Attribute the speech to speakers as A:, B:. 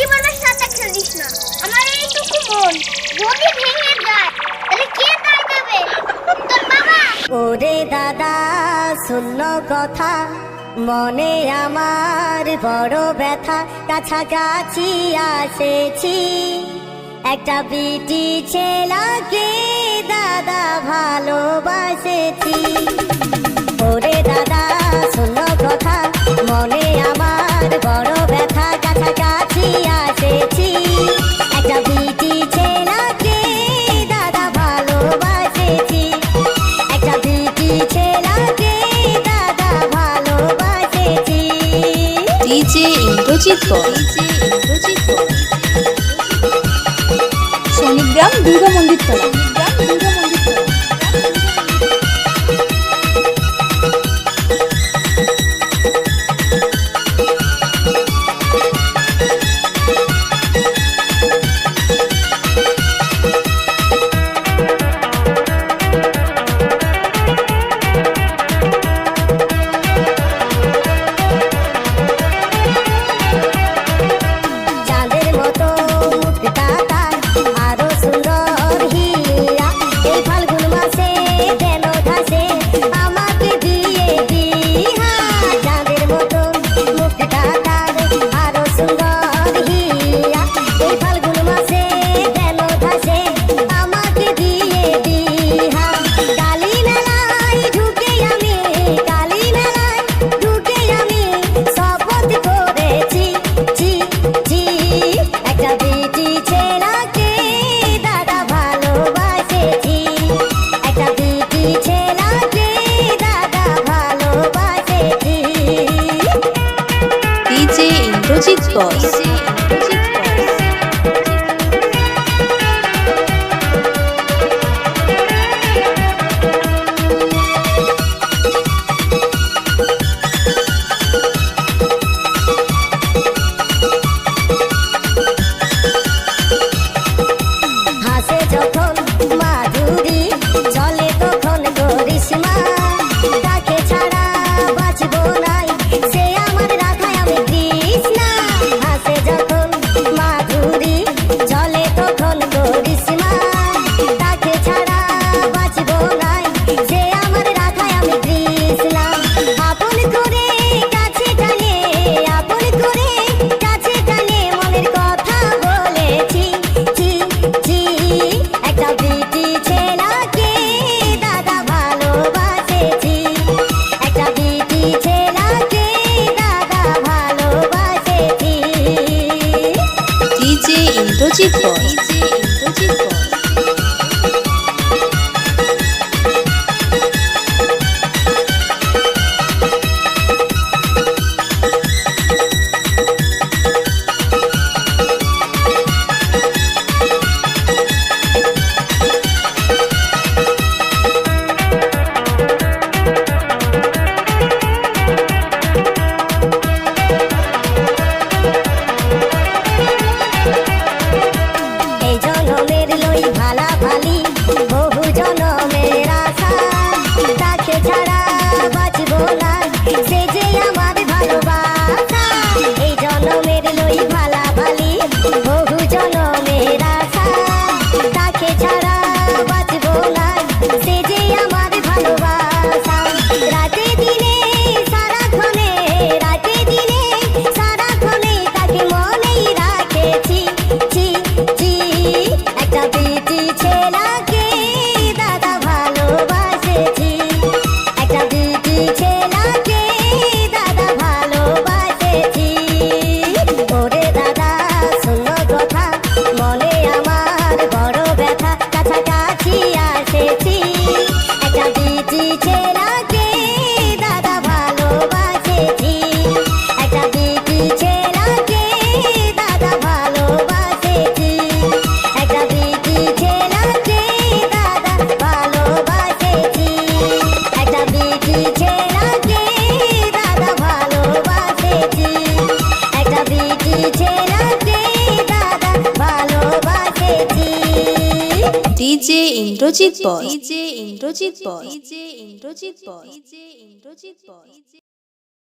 A: জীবনের সাথে খেলিস না। আমার এইটুকু মন যদি ভেঙে যায় তাহলে কে দায় দেবে? তোর বাবা।
B: ওরে দাদা শূন্য কথা, মনে আমার বড় ব্যথা। কাছাকাছি আসেছি, একটা বিটি ছেলেকে দাদা ভালোবাসেছি। ওরে দাদা শূন্য কথা, মনে আমার বড় ব্যথা। কাছাকাছি আসেছি, একটা বিটি ছেলেকে দাদা ভালোবাসেছি। একটা বিটি ছেলেকে দাদা ভালোবাসেছি।
C: ডিজে ইন্দ্রজিৎ বয়, শনিগ্রাম দুর্গা মন্দির তলা।
B: চাঁদের মতো মুখটা তার আরো সুন্দর হীরা। এই ফাল্গুন মাসে কেন ধাসে আমাকে দিয়ে দিহা। চাঁদের মতো মুখটা তার আরো সুন্দর হীরা। এই ফাল্গুন মাসে কেন ধাসে আমাকে দিয়ে দিহা। কালী মেলায় ঢুকে আমি, কালী মেলায় ঢুকে আমি শপথ করেছি। একটা বিটি ছেলেকে দাদা ভালোবাসেছি। একটা বিটি ছেলেকে দাদা ভালোবাসেছি।
C: ডিজে ইন্দ্রজিৎ বয়।
B: হাসে যখন মাধুরী, চলে তখন করিশ্মা। তাকে ছাড়া বাঁচবো নাই, সে আমার রাধায় আমি কৃষ্ণা। হাসে যখন মাধুরী, চলে তখন করিশ্মা। তাকে ছাড়া বাঁচবো নাই, সে আমার রাধায় আমি কৃষ্ণা। আপন করে কাছে টানে, আপন করে কাছে টানে মনের কথা বলেছি। একটা বিটি ছেলেকে দাদা ভালোবাসেছি। একটা বিটি ছেলেকে দাদা ভালোবাসেছি।
C: ডিজে ইন্দ্রজিৎ বয়।
B: এই জনমের লই ভালা ভালি, বহু জনমের আশা। তাকে ছাড়া বাঁচবো না, সে যে আমার ভালোবাসা। এই জনমের লই ভালা ভালি, বহু জনমের আশা। তাকে ছাড়া বাঁচবো না, সে যে আমার ভালোবাসা। রাতে দিনে সারাক্ষণে, রাতে দিনে সারাক্ষণে তাকে মনেই রাখেছি। একটা বিটি ছেলেকে দাদা ভালোবাসেছি। একটা বিটি ছেলেকে দাদা ভালোবাসেছি। ওরে দাদা শূন্য কথা, মনে আমার বড় ব্যথা। কাছাকাছি আসেছি, একটা বিটি ছেলেকে দাদা ভালোবাসেছি। একটা বিটি ছেলেকে দাদা ভালোবাসেছি। একটা বিটি ছেলেকে দাদা ভালোবাসেছি। একটা বিটি ছেলেকে দাদা ভালোবাসেছি। একটা বিটি ছেলেকে দাদা ভালোবাসেছি।
C: ডিজে ইন্দ্রজিৎ বয়, ডিজে ইন্দ্রজিৎ বয়, ডিজে ইন্দ্রজিৎ বয়, ডিজে ইন্দ্রজিৎ বয়।